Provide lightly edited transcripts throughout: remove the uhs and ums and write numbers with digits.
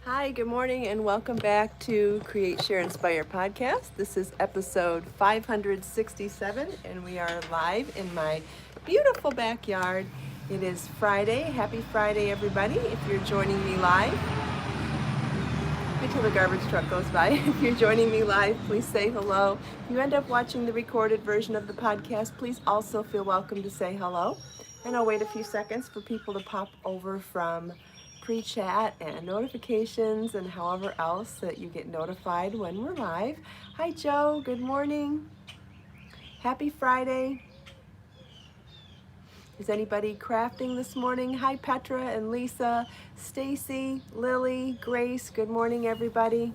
Hi, good morning, and welcome back to Create, Share, Inspire podcast. This is episode 567, and we are live in my beautiful backyard. It is Friday. Happy Friday, everybody. If you're joining me live, wait till the garbage truck goes by. If you're joining me live, please say hello. If you end up watching the recorded version of the podcast, please also feel welcome to say hello. And I'll wait a few seconds for people to pop over from pre-chat and notifications and however else that you get notified when we're live. Hi, Joe. Good morning. Happy Friday. Is anybody crafting this morning? Hi, Petra and Lisa, Stacy, Lily, Grace. Good morning, everybody.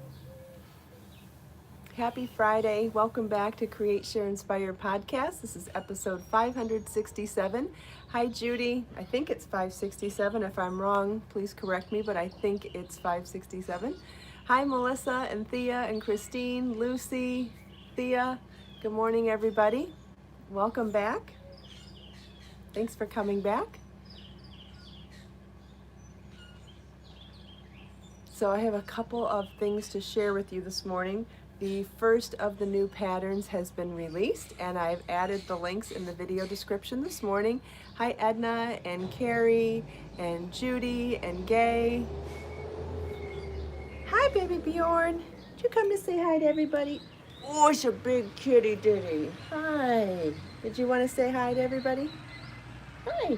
Happy Friday. Welcome back to Create, Share, Inspire podcast. This is episode 567. Hi, Judy. I think it's 567. If I'm wrong, please correct me, but I think it's 567. Hi, Melissa and Thea and Christine, Lucy, Thea. Good morning, everybody. Welcome back. Thanks for coming back. So I have a couple of things to share with you this morning. The first of the new patterns has been released, and I've added the links in the video description this morning. Hi, Edna and Carrie and Judy and Gay. Hi, baby Bjorn. Did you come to say hi to everybody? Oh, it's a big kitty, did he? Hi. Did you want to say hi to everybody? Hi.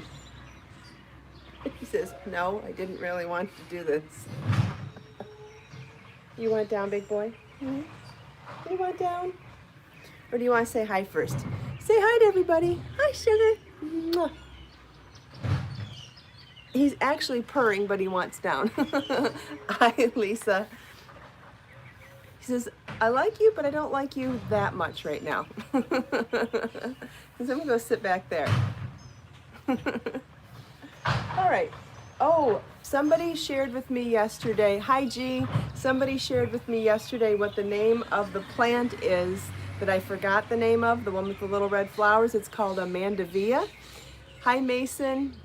He says, no, I didn't really want to do this. You want it down, big boy? Mm-hmm. You want it down? Or do you want to say hi first? Say hi to everybody. Hi, sugar. Mwah. He's actually purring, but he wants down. Hi, Lisa. He says, I like you, but I don't like you that much right now. So I'm going to go sit back there. All right. Oh, somebody shared with me yesterday. Hi, G. Somebody shared with me yesterday what the name of the plant is that I forgot the name of, the one with the little red flowers. It's called a mandevilla. Hi, Mason.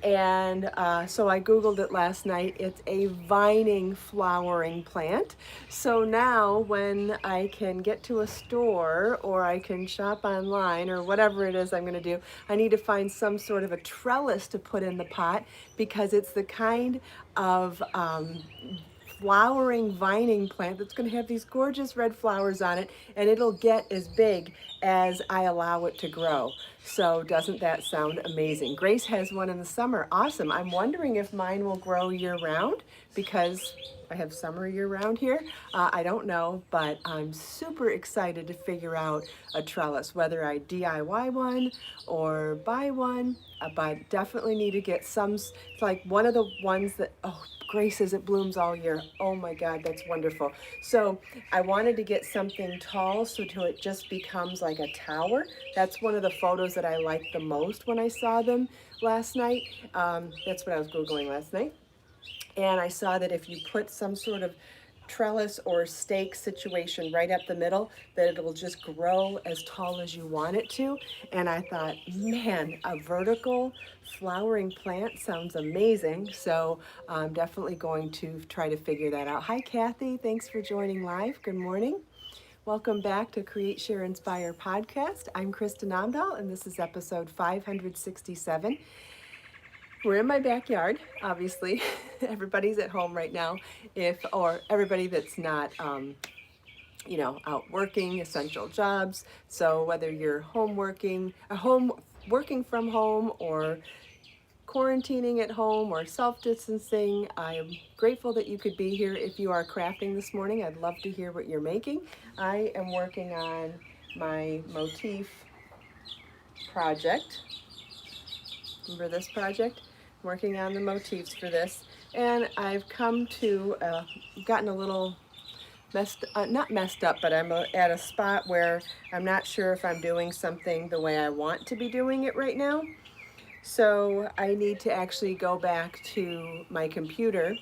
And so I Googled it last night. It's a vining flowering plant. So now when I can get to a store or I can shop online or whatever it is I'm going to do, I need to find some sort of a trellis to put in the pot because it's the kind of flowering vining plant that's going to have these gorgeous red flowers on it, and it'll get as big as I allow it to grow. So doesn't that sound amazing? Grace has one in the summer. Awesome. I'm wondering if mine will grow year round because I have summer year round here. I don't know, but I'm super excited to figure out a trellis, whether I DIY one or buy one, but definitely need to get some. It's like one of the ones that, oh, Grace says it blooms all year. Oh my God, that's wonderful. So I wanted to get something tall so till it just becomes like a tower. That's one of the photos that I liked the most when I saw them last night. That's what I was Googling last night. And I saw that if you put some sort of trellis or stake situation right up the middle, that it'll just grow as tall as you want it to. And I thought, man, a vertical flowering plant sounds amazing. So I'm definitely going to try to figure that out. Hi, Kathy. Thanks for joining live. Good morning. Welcome back to Create, Share, Inspire podcast. I'm Kristin Omdahl, and this is episode 567. We're in my backyard, obviously. Everybody's at home right now, or everybody that's not, out working, essential jobs. So whether you're home working from home, or quarantining at home, or self-distancing, I'm grateful that you could be here. If you are crafting this morning, I'd love to hear what you're making. I am working on my motif project. Remember this project? Working on the motifs for this, and I've come to gotten a little not messed up, but I'm at a spot where I'm not sure if I'm doing something the way I want to be doing it right now. So I need to actually go back to my computer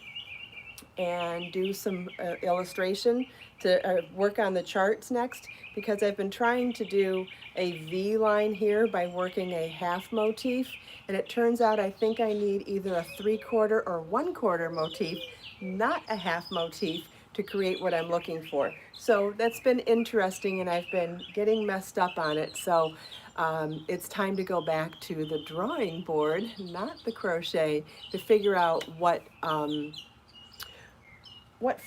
and do some illustration to work on the charts next, because I've been trying to do a V line here by working a half motif, and it turns out I think I need either a 3/4 or 1/4 motif not a half motif to create what I'm looking for. So that's been interesting, and I've been getting messed up on it. So it's time to go back to the drawing board, not the crochet, to figure out what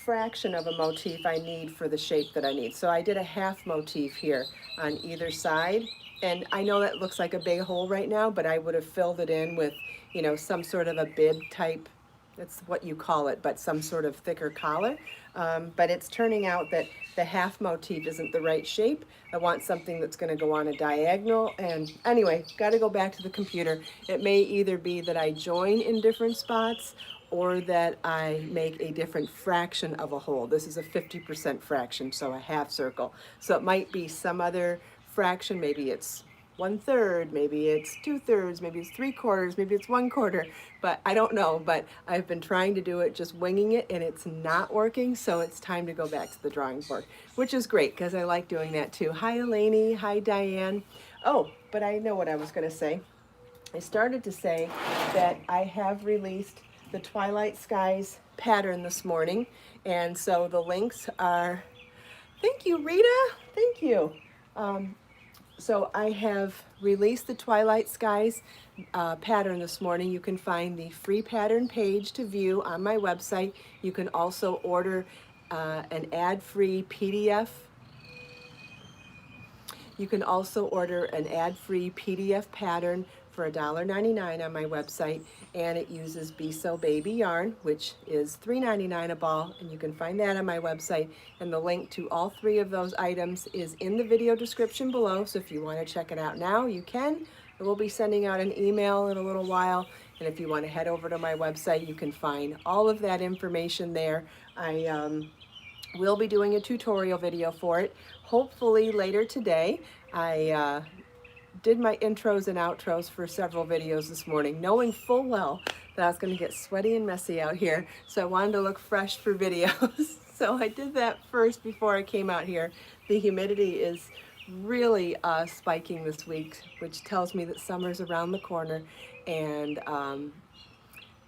fraction of a motif I need for the shape that I need. So I did a half motif here on either side. And I know that looks like a big hole right now, but I would have filled it in with, you know, some sort of a bib type, that's what you call it, but some sort of thicker collar. But it's turning out that the half motif isn't the right shape. I want something that's going to go on a diagonal. And anyway, got to go back to the computer. It may either be that I join in different spots or that I make a different fraction of a hole. This is a 50% fraction, so a half circle. So it might be some other fraction, maybe it's 1/3, maybe it's 2/3, maybe it's 3/4, maybe it's 1/4, but I don't know. But I've been trying to do it, just winging it, and it's not working, so it's time to go back to the drawing board, which is great because I like doing that too. Hi Eleni, hi Diane. Oh, but I know what I was gonna say. I started to say that I have released the Twilight Skies pattern this morning, and so the links are, thank you Rita, thank you. So I have released the Twilight Skies pattern this morning. You can find the free pattern page to view on my website. You can also order an ad-free PDF. You can also order an ad-free PDF pattern for $1.99 on my website, and it uses Be So Baby yarn, which is $3.99 a ball, and you can find that on my website. And the link to all three of those items is in the video description below, so if you want to check it out now, you can. I will be sending out an email in a little while, and if you want to head over to my website, you can find all of that information there. I will be doing a tutorial video for it, hopefully later today. I did my intros and outros for several videos this morning, knowing full well that I was going to get sweaty and messy out here, so I wanted to look fresh for videos. So I did that first before I came out here. The humidity is really spiking this week, which tells me that summer's around the corner, and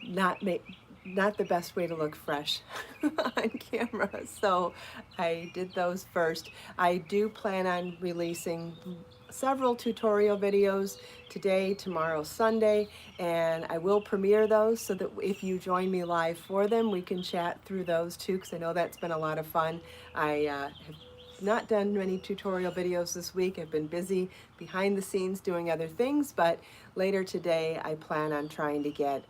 not the best way to look fresh on camera. So I did those first. I do plan on releasing several tutorial videos today, tomorrow, Sunday, and I will premiere those so that if you join me live for them, we can chat through those too, because I know that's been a lot of fun. I have not done many tutorial videos this week. I've been busy behind the scenes doing other things, but later today I plan on trying to get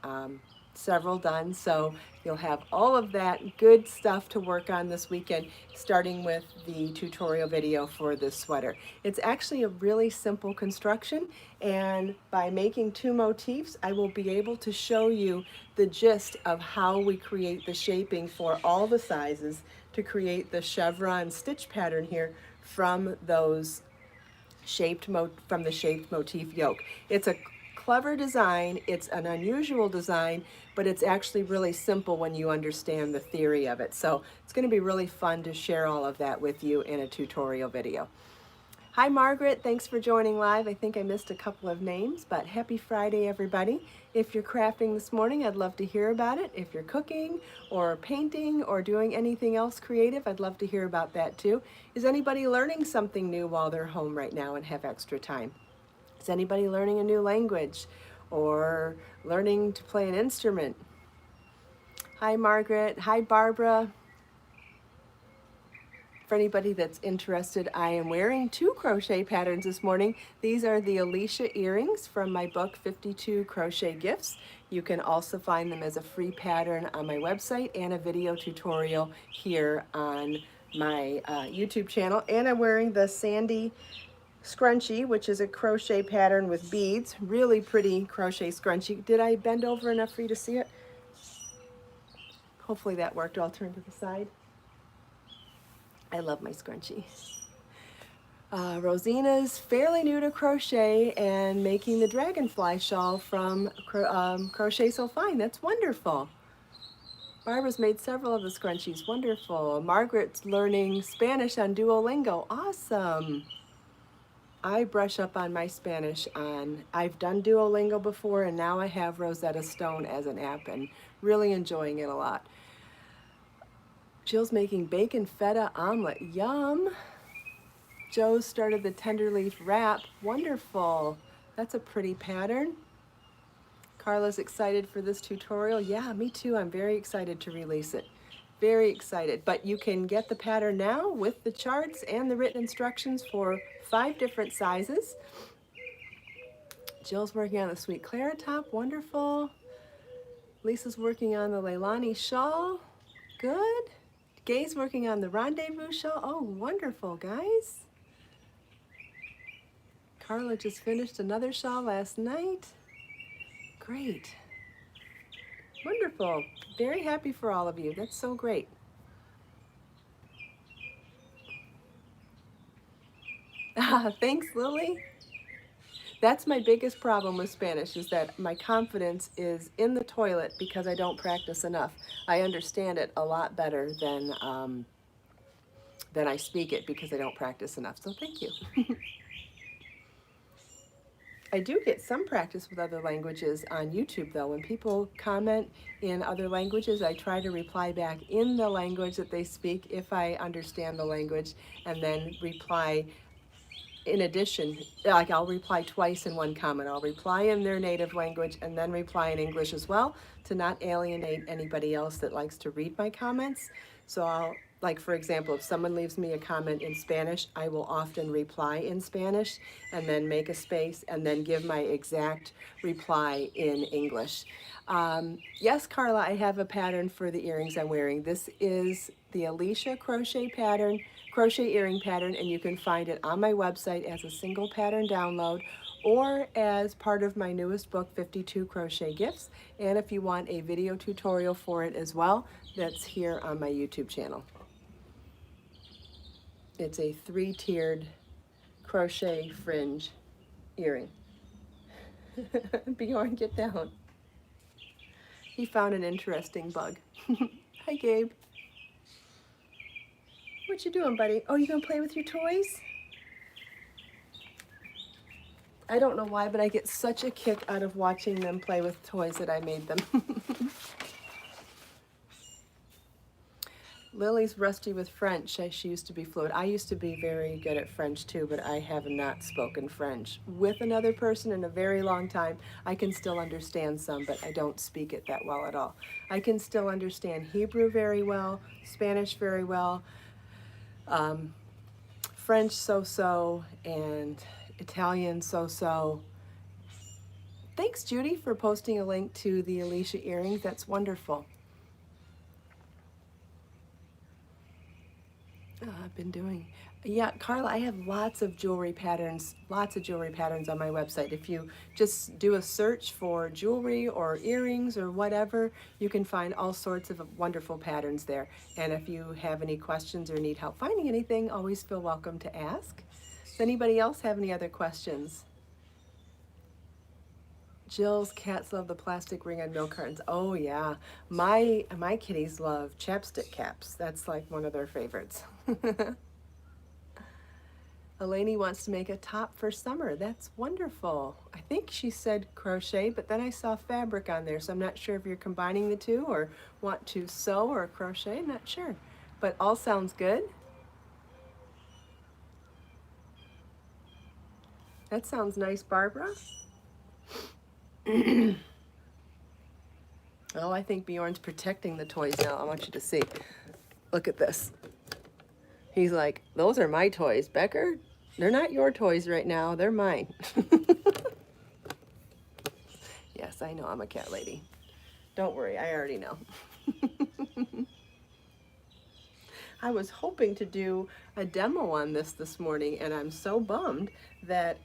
several done, so you'll have all of that good stuff to work on this weekend, starting with the tutorial video for this sweater. It's actually a really simple construction, and by making 2 motifs, I will be able to show you the gist of how we create the shaping for all the sizes to create the chevron stitch pattern here from those shaped motif yoke. It's a clever design, it's an unusual design, but it's actually really simple when you understand the theory of it. So it's going to be really fun to share all of that with you in a tutorial video. Hi Margaret, thanks for joining live. I think I missed a couple of names, but happy Friday everybody. If you're crafting this morning, I'd love to hear about it. If you're cooking or painting or doing anything else creative, I'd love to hear about that too. Is anybody learning something new while they're home right now and have extra time? Is anybody learning a new language or learning to play an instrument? Hi Margaret, hi Barbara. For anybody that's interested, I am wearing 2 crochet patterns this morning. These are the Alicia earrings from my book, 52 Crochet Gifts. You can also find them as a free pattern on my website and a video tutorial here on my YouTube channel. And I'm wearing the Sandy scrunchie, which is a crochet pattern with beads. Really pretty crochet scrunchie. Did I bend over enough for you to see it? Hopefully that worked. I'll turn to the side. I love my scrunchie. Rosina's fairly new to crochet and making the dragonfly shawl from Crochet So Fine. That's wonderful. Barbara's made several of the scrunchies. Wonderful. Margaret's learning Spanish on Duolingo. Awesome. I brush up on my Spanish I've done Duolingo before, and now I have Rosetta Stone as an app and really enjoying it a lot. Jill's making bacon feta omelet. Yum. Joe started the tender leaf wrap. Wonderful. That's a pretty pattern. Carla's excited for this tutorial. Yeah, me too. I'm very excited to release it. Very excited. But you can get the pattern now with the charts and the written instructions for 5 different sizes. Jill's working on the Sweet Clara top. Wonderful. Lisa's working on the Leilani shawl. Good. Gay's working on the Rendezvous shawl. Oh, wonderful, guys. Carla just finished another shawl last night. Great. Wonderful. Very happy for all of you. That's so great. Thanks, Lily. That's my biggest problem with Spanish, is that my confidence is in the toilet because I don't practice enough. I understand it a lot better than I speak it because I don't practice enough. So thank you. I do get some practice with other languages on YouTube, though. When people comment in other languages, I try to reply back in the language that they speak if I understand the language, and then reply in addition. Like, I'll reply twice in one comment. I'll reply in their native language and then reply in English as well, to not alienate anybody else that likes to read my comments. So I'll, like, for example, if someone leaves me a comment in Spanish, I will often reply in Spanish and then make a space and then give my exact reply in English. Yes, Carla, I have a pattern for the earrings I'm wearing. This is the Alicia crochet earring pattern, and you can find it on my website as a single pattern download or as part of my newest book, 52 Crochet Gifts. And if you want a video tutorial for it as well, that's here on my YouTube channel. It's a 3-tiered crochet fringe earring. Bjorn, get down. He found an interesting bug. Hi, Gabe. What you doing, buddy? Oh, you gonna play with your toys? I don't know why, but I get such a kick out of watching them play with toys that I made them. Lily's rusty with French. She used to be fluent. I used to be very good at French too, but I have not spoken French with another person in a very long time. I can still understand some, but I don't speak it that well at all. I can still understand Hebrew very well, Spanish very well, French so-so, and Italian so-so. Thanks, Judy, for posting a link to the Alicia earrings. That's wonderful. I've been doing, yeah, Carla, I have lots of jewelry patterns on my website. If you just do a search for jewelry or earrings or whatever, you can find all sorts of wonderful patterns there. And if you have any questions or need help finding anything, always feel welcome to ask. Does anybody else have any other questions? Jill's cats love the plastic ring on milk cartons. Oh yeah, my kitties love chapstick caps. That's like one of their favorites. Eleni wants to make a top for summer. That's wonderful. I think she said crochet, but then I saw fabric on there, so I'm not sure if you're combining the two or want to sew or crochet. I'm not sure, but all sounds good. That sounds nice, Barbara. Oh, I think Bjorn's protecting the toys now. I want you to see. Look at this. He's like, those are my toys, Becker. They're not your toys right now. They're mine. Yes, I know. I'm a cat lady. Don't worry. I already know. I was hoping to do a demo on this morning, and I'm so bummed that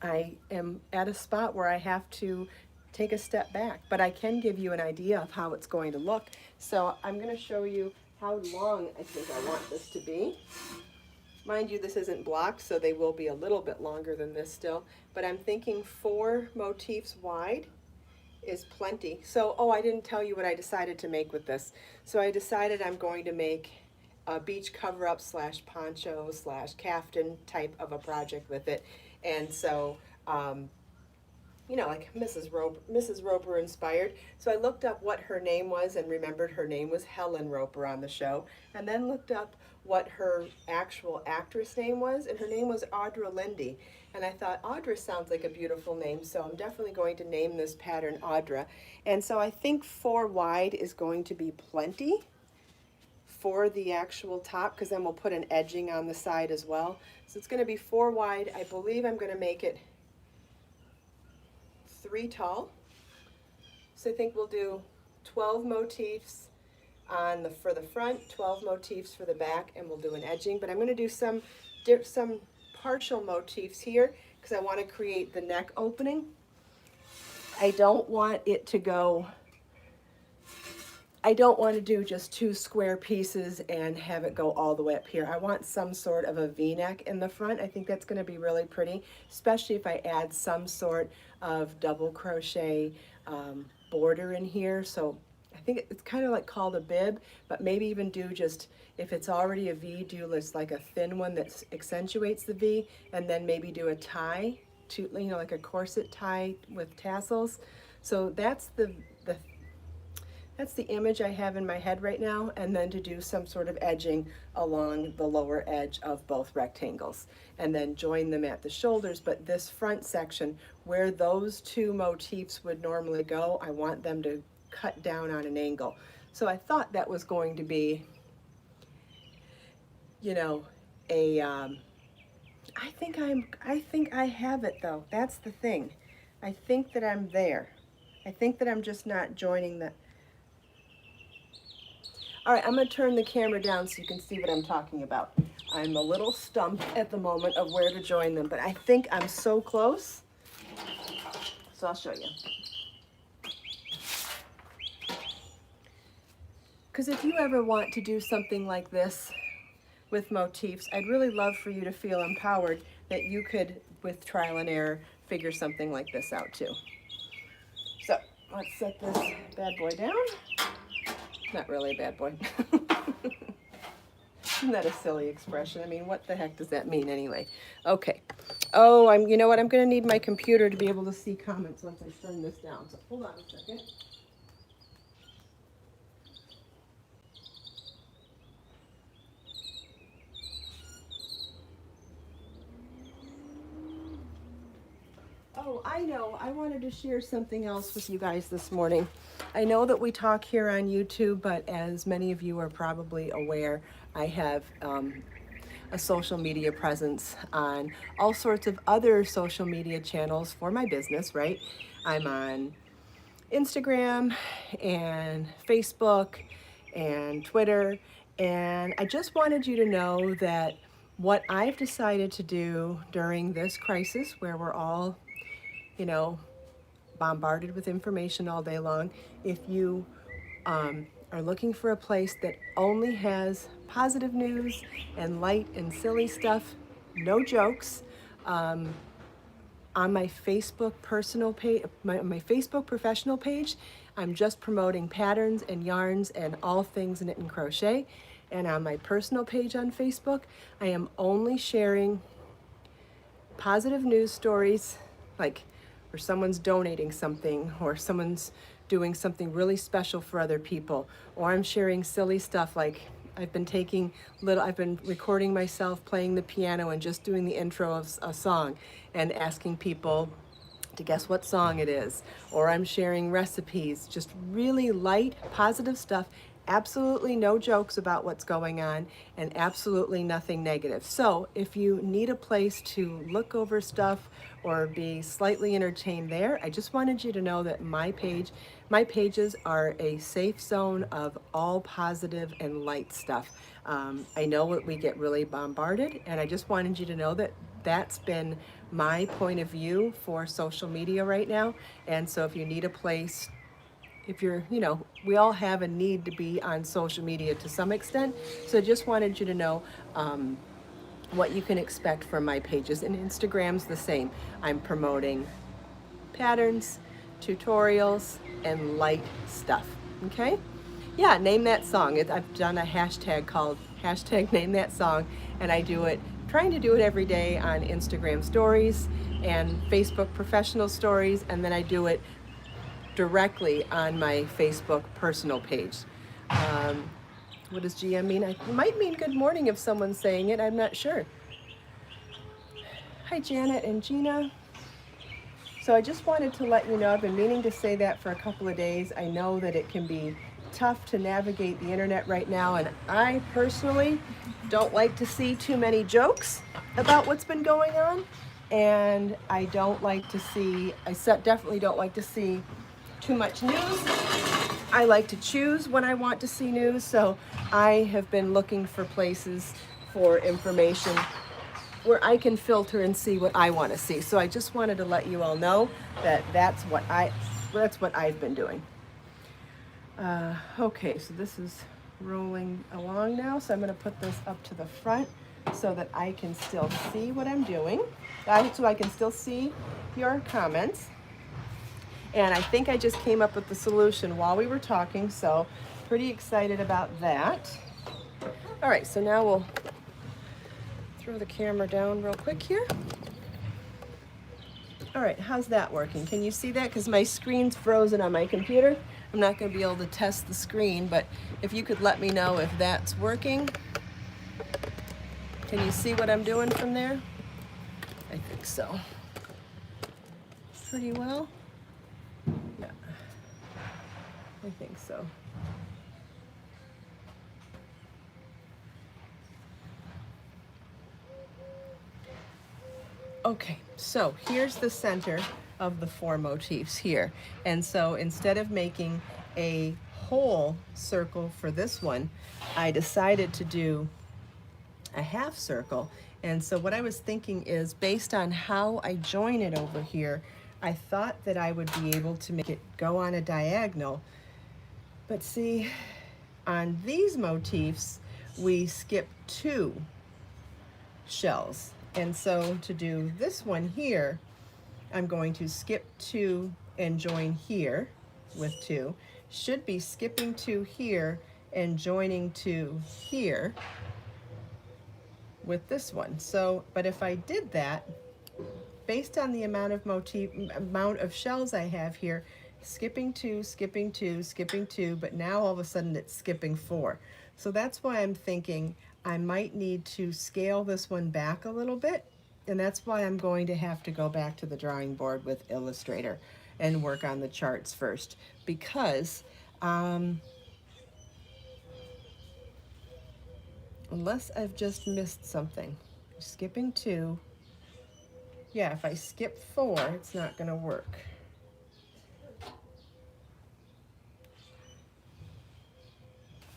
I am at a spot where I have to take a step back, but I can give you an idea of how it's going to look. So I'm going to show you how long I think I want this to be. Mind you, this isn't blocked, so they will be a little bit longer than this still, but I'm thinking 4 motifs wide is plenty. So, oh, I didn't tell you what I decided to make with this. So I decided I'm going to make a beach cover-up / poncho / caftan type of a project with it. And so you know, like Mrs. Roper inspired. So I looked up what her name was and remembered her name was Helen Roper on the show, and then looked up what her actual actress name was, and her name was Audra Lindy. And I thought, Audra sounds like a beautiful name, so I'm definitely going to name this pattern Audra. And so I think 4 wide is going to be plenty for the actual top, because then we'll put an edging on the side as well. So it's going to be 4 wide. I believe I'm going to make it 3 tall. So I think we'll do 12 motifs for the front, 12 motifs for the back, and we'll do an edging. But I'm going to do some partial motifs here because I want to create the neck opening. I don't want it to go, I don't want to do just 2 square pieces and have it go all the way up here. I want some sort of a V-neck in the front. I think that's going to be really pretty, especially if I add some sort of double crochet border in here. So I think it's kind of like called a bib, but maybe even do just, if it's already a V, do this like a thin one that accentuates the V, and then maybe do a tie, to, you know, like a corset tie with tassels. So that's the image I have in my head right now, and then to do some sort of edging along the lower edge of both rectangles, and then join them at the shoulders. But this front section, where those 2 motifs would normally go, I want them to cut down on an angle. So I thought that was going to be, you know, a, I think I have it though. That's the thing. I think that I'm there. I think that I'm just not joining the, all right, I'm going to turn the camera down so you can see what I'm talking about. I'm a little stumped at the moment of where to join them, but I think I'm so close. So I'll show you. Because if you ever want to do something like this with motifs, I'd really love for you to feel empowered that you could, with trial and error, figure something like this out too. So let's set this bad boy down. Not really a bad boy. Isn't that a silly expression? I mean, what the heck does that mean anyway? Okay. Oh, you know what? I'm going to need my computer to be able to see comments once I turn this down. So hold on a second. Oh, I know. I wanted to share something else with you guys this morning. I know that we talk here on YouTube, but as many of you are probably aware, I have a social media presence on all sorts of other social media channels for my business, right? I'm on Instagram and Facebook and Twitter, and I just wanted you to know that what I've decided to do during this crisis, where we're all, you know, bombarded with information all day long, if you are looking for a place that only has positive news and light and silly stuff, no jokes, on my Facebook personal page, my Facebook professional page, I'm just promoting patterns and yarns and all things knit and crochet. And on my personal page on Facebook, I am only sharing positive news stories, like where someone's donating something, or someone's doing something really special for other people, or I'm sharing silly stuff like I've been recording myself playing the piano and just doing the intro of a song and asking people to guess what song it is, or I'm sharing recipes, just really light, positive stuff. Absolutely no jokes about what's going on, and absolutely nothing negative. So if you need a place to look over stuff or be slightly entertained there, I just wanted you to know that my pages are a safe zone of all positive and light stuff. I know that we get really bombarded, and I just wanted you to know that that's been my point of view for social media right now. And so if you need a place, if you're, you know, we all have a need to be on social media to some extent. So I just wanted you to know what you can expect from my pages. And Instagram's the same. I'm promoting patterns, tutorials, and light stuff. Okay? Yeah, name that song. I've done a hashtag called #NameThatSong, and I do it, trying to do it every day on Instagram stories and Facebook professional stories, and then I do it directly on my Facebook personal page. What does GM mean? It might mean good morning if someone's saying it, I'm not sure. Hi Janet and Gina. So I just wanted to let you know, I've been meaning to say that for a couple of days. I know that it can be tough to navigate the internet right now, and I personally don't like to see too many jokes about what's been going on, and I don't like to see, definitely don't like to see too much news. I like to choose when I want to see news, so I have been looking for places for information where I can filter and see what I want to see. So I just wanted to let you all know that that's what I've been doing. Okay, so this is rolling along now, so I'm going to put this up to the front so that I can still see what I'm doing, so I can still see your comments. And I think I just came up with the solution while we were talking, so pretty excited about that. All right, so now we'll throw the camera down real quick here. All right, how's that working? Can you see that? Because my screen's frozen on my computer. I'm not going to be able to test the screen, but if you could let me know if that's working. Can you see what I'm doing from there? I think so. Pretty well. Yeah, I think so. Okay, so here's the center of the 4 motifs here. And so instead of making a whole circle for this one, I decided to do a half circle. And so what I was thinking is, based on how I join it over here, I thought that I would be able to make it go on a diagonal. But see, on these motifs, we skip 2 shells. And so to do this one here, I'm going to skip 2 and join here with 2. Should be skipping 2 here and joining 2 here with this one. So, but if I did that, based on the amount of shells I have here, skipping 2, skipping 2, skipping 2, but now all of a sudden it's skipping 4. So that's why I'm thinking I might need to scale this one back a little bit, and that's why I'm going to have to go back to the drawing board with Illustrator and work on the charts first, because unless I've just missed something. Skipping 2. Yeah, if I skip 4, it's not going to work.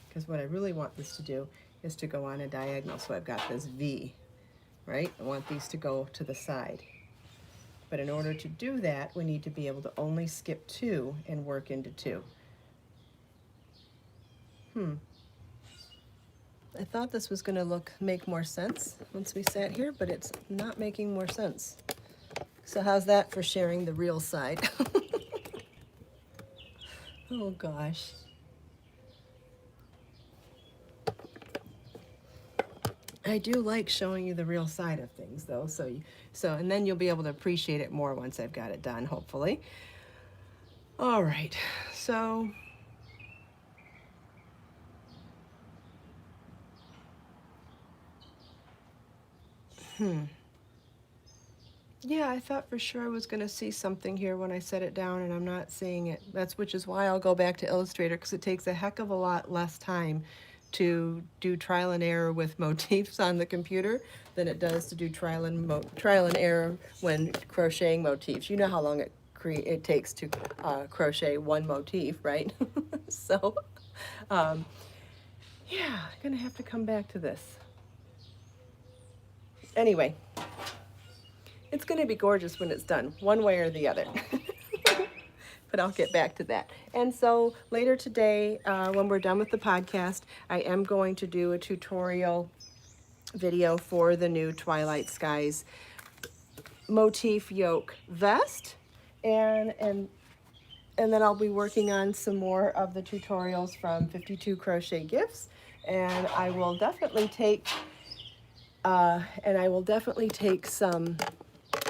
Because what I really want this to do is to go on a diagonal. So I've got this V, right? I want these to go to the side. But in order to do that, we need to be able to only skip 2 and work into 2. I thought this was going to make more sense once we sat here, but it's not making more sense. So how's that for sharing the real side? Oh gosh. I do like showing you the real side of things, though, and then you'll be able to appreciate it more once I've got it done, hopefully. All right, so yeah, I thought for sure I was going to see something here when I set it down, and I'm not seeing it. Which is why I'll go back to Illustrator, because it takes a heck of a lot less time to do trial and error with motifs on the computer than it does to do trial and error when crocheting motifs. You know how long it takes to crochet one motif, right? So, yeah, I'm gonna have to come back to this. Anyway, it's gonna be gorgeous when it's done, one way or the other. But I'll get back to that. And so later today, when we're done with the podcast, I am going to do a tutorial video for the new Twilight Skies motif yoke vest. And then I'll be working on some more of the tutorials from 52 Crochet Gifts. And I will definitely take some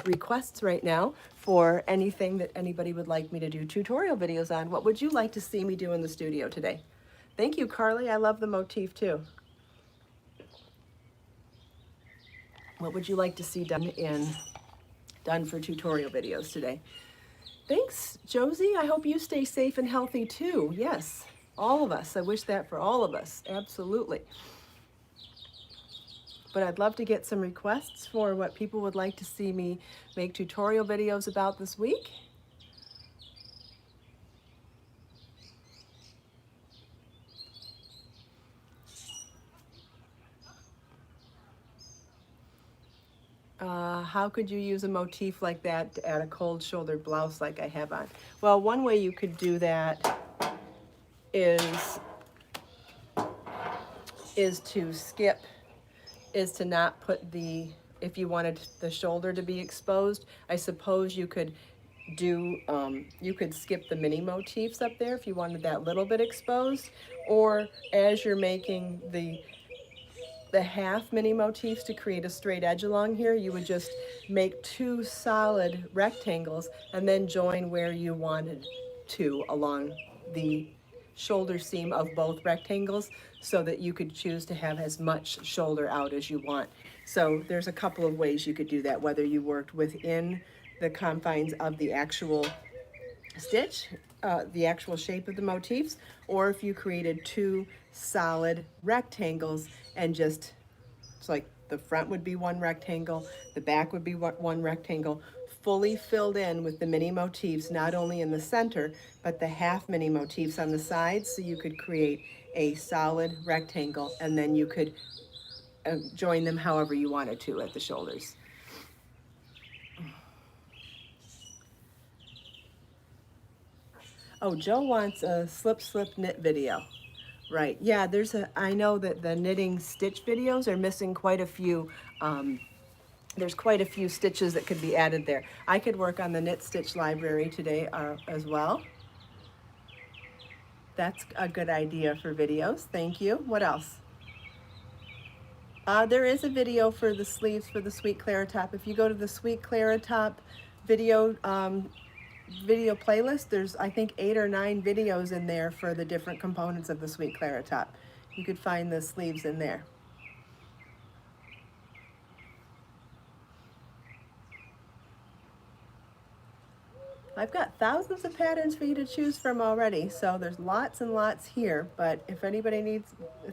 requests right now for anything that anybody would like me to do tutorial videos on. What would you like to see me do in the studio today? Thank you, Carly. I love the motif too. What would you like to see done for tutorial videos today? Thanks, Josie. I hope you stay safe and healthy too. Yes, all of us. I wish that for all of us. Absolutely. But I'd love to get some requests for what people would like to see me make tutorial videos about this week. How could you use a motif like that to add a cold shoulder blouse like I have on? Well, one way you could do that is to not put if you wanted the shoulder to be exposed, I suppose you could skip the mini motifs up there if you wanted that little bit exposed, or as you're making the half mini motifs to create a straight edge along here, you would just make 2 solid rectangles and then join where you wanted to along the shoulder seam of both rectangles, so that you could choose to have as much shoulder out as you want. So there's a couple of ways you could do that, whether you worked within the confines of the actual stitch, the actual shape of the motifs, or if you created 2 solid rectangles and just, it's like the front would be 1 rectangle, the back would be 1 rectangle, fully filled in with the mini motifs, not only in the center, but the half mini motifs on the sides, so you could create a solid rectangle, and then you could join them however you wanted to at the shoulders. Oh, Joe wants a slip knit video. Right, yeah, I know that the knitting stitch videos are missing quite a few, there's quite a few stitches that could be added there. I could work on the knit stitch library today as well. That's a good idea for videos, thank you. What else? There is a video for the sleeves for the Sweet Clara top. If you go to the Sweet Clara top video playlist, there's I think 8 or 9 videos in there for the different components of the Sweet Clara top. You could find the sleeves in there. I've got thousands of patterns for you to choose from already, so there's lots and lots here, but if anybody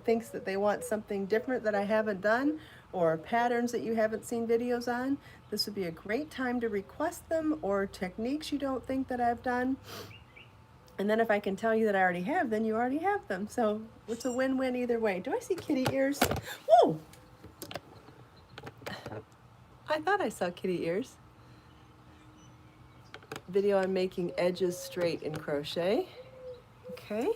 thinks that they want something different that I haven't done, or patterns that you haven't seen videos on, this would be a great time to request them, or techniques you don't think that I've done. And then if I can tell you that I already have, then you already have them. So it's a win-win either way. Do I see kitty ears? Whoa! I thought I saw kitty ears. Video on making edges straight in crochet. Okay.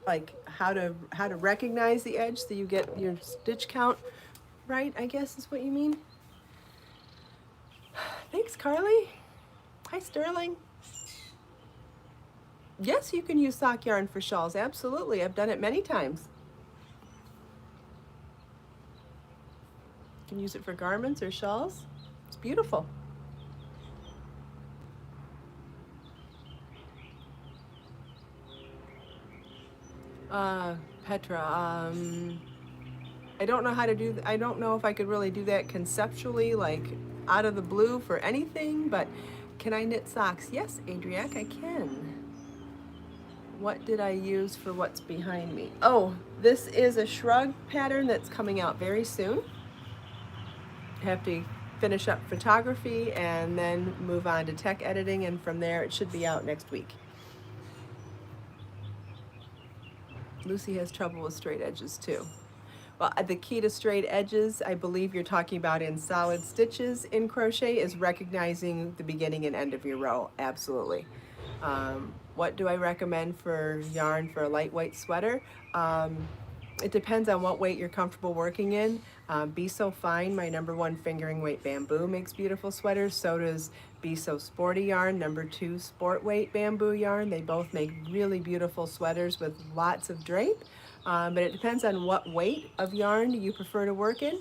Like how to recognize the edge so you get your stitch count right, I guess is what you mean. Thanks, Carly. Hi, Sterling. Yes, you can use sock yarn for shawls. Absolutely. I've done it many times. You can use it for garments or shawls. It's beautiful. Petra, I don't know how to do I don't know if I could really do that conceptually, like out of the blue for anything, but can I knit socks? Yes, Adriac, I can. What did I use for what's behind me? Oh, this is a shrug pattern that's coming out very soon. I have to finish up photography and then move on to tech editing, and from there it should be out next week. Lucy has trouble with straight edges too. Well, the key to straight edges, I believe you're talking about in solid stitches in crochet, is recognizing the beginning and end of your row. Absolutely. What do I recommend for yarn for a lightweight sweater? It depends on what weight you're comfortable working in. Be So Fine, my #1 fingering weight bamboo, makes beautiful sweaters. So does Be So Sporty yarn, #2 sport weight bamboo yarn. They both make really beautiful sweaters with lots of drape. But it depends on what weight of yarn you prefer to work in.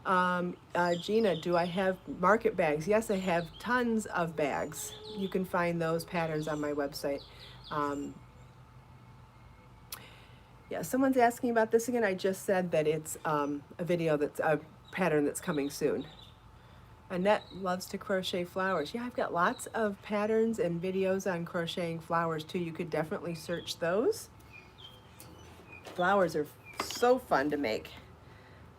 Gina, do I have market bags? Yes, I have tons of bags. You can find those patterns on my website. Yeah, someone's asking about this again. I just said that it's a video that's a pattern that's coming soon. Annette loves to crochet flowers. Yeah, I've got lots of patterns and videos on crocheting flowers too. You could definitely search those. Flowers are so fun to make.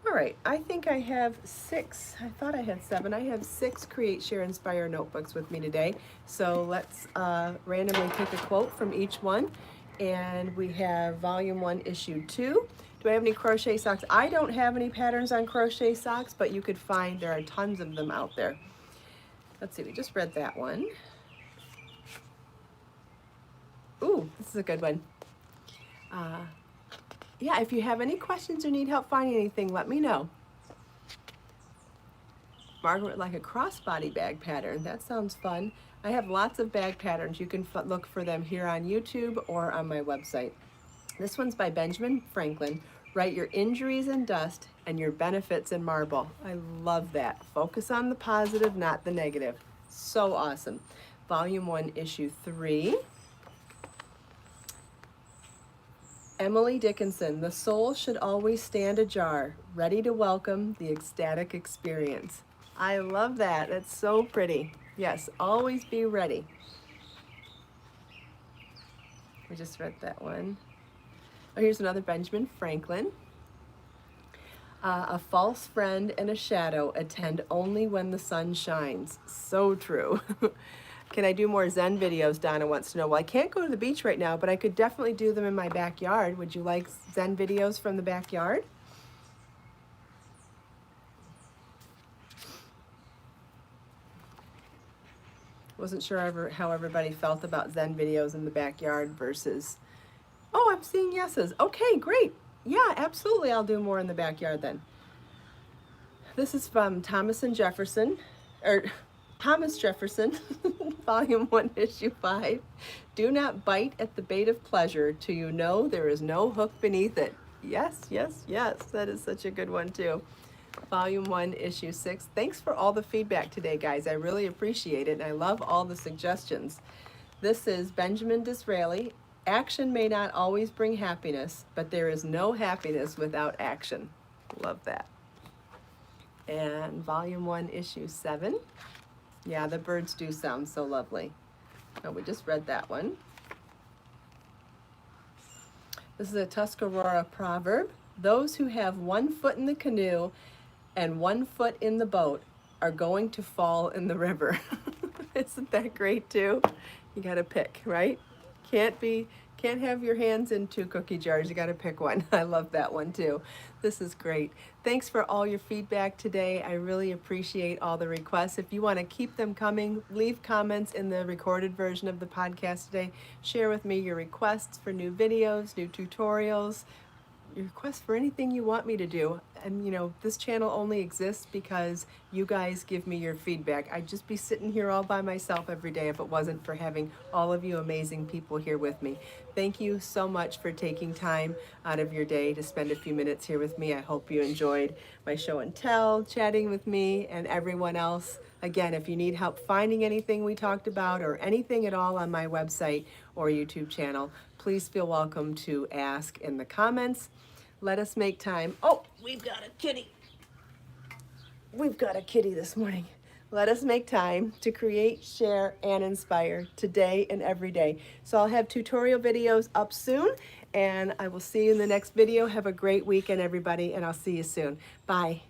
All right, I think I have 6. I thought I had 7. I have 6 Create, Share, Inspire notebooks with me today. So let's randomly pick a quote from each one. And we have Volume 1, Issue 2. Do I have any crochet socks? I don't have any patterns on crochet socks, but you could find, there are tons of them out there. Let's see, we just read that one. Ooh, this is a good one. Yeah, if you have any questions or need help finding anything, let me know. Margaret, like a crossbody bag pattern. That sounds fun. I have lots of bag patterns. You can look for them here on YouTube or on my website. This one's by Benjamin Franklin. Write your injuries in dust and your benefits in marble. I love that. Focus on the positive, not the negative. So awesome. Volume 1, Issue 3. Emily Dickinson, the soul should always stand ajar, ready to welcome the ecstatic experience. I love that. That's so pretty. Yes, always be ready. We just read that one. Oh, here's another Benjamin Franklin. A false friend and a shadow attend only when the sun shines. So true. Can I do more Zen videos, Donna wants to know. Well, I can't go to the beach right now, but I could definitely do them in my backyard. Would you like Zen videos from the backyard? Wasn't sure how everybody felt about Zen videos in the backyard versus, oh, I'm seeing yeses. Okay, great. Yeah, absolutely. I'll do more in the backyard then. This is from Thomas Jefferson, Volume 1, Issue 5. Do not bite at the bait of pleasure till you know there is no hook beneath it. Yes, yes, yes. That is such a good one too. Volume 1, Issue 6. Thanks for all the feedback today, guys. I really appreciate it, and I love all the suggestions. This is Benjamin Disraeli. Action may not always bring happiness, but there is no happiness without action. Love that. And Volume 1, Issue 7. Yeah, the birds do sound so lovely. Oh, we just read that one. This is a Tuscarora proverb. Those who have one foot in the canoe and one foot in the boat are going to fall in the river. Isn't that great too? You gotta pick, right? Can't have your hands in 2 cookie jars. You got to pick one. I love that one too. This is great. Thanks for all your feedback today. I really appreciate all the requests. If you want to keep them coming, leave comments in the recorded version of the podcast today. Share with me your requests for new videos, new tutorials, your requests for anything you want me to do. And you know, this channel only exists because you guys give me your feedback. I'd just be sitting here all by myself every day if it wasn't for having all of you amazing people here with me. Thank you so much for taking time out of your day to spend a few minutes here with me. I hope you enjoyed my show and tell, chatting with me and everyone else. Again, if you need help finding anything we talked about or anything at all on my website or YouTube channel, please feel welcome to ask in the comments. Let us make time. Oh, we've got a kitty. We've got a kitty this morning. Let us make time to create, share, and inspire today and every day. So I'll have tutorial videos up soon, and I will see you in the next video. Have a great weekend, everybody, and I'll see you soon. Bye.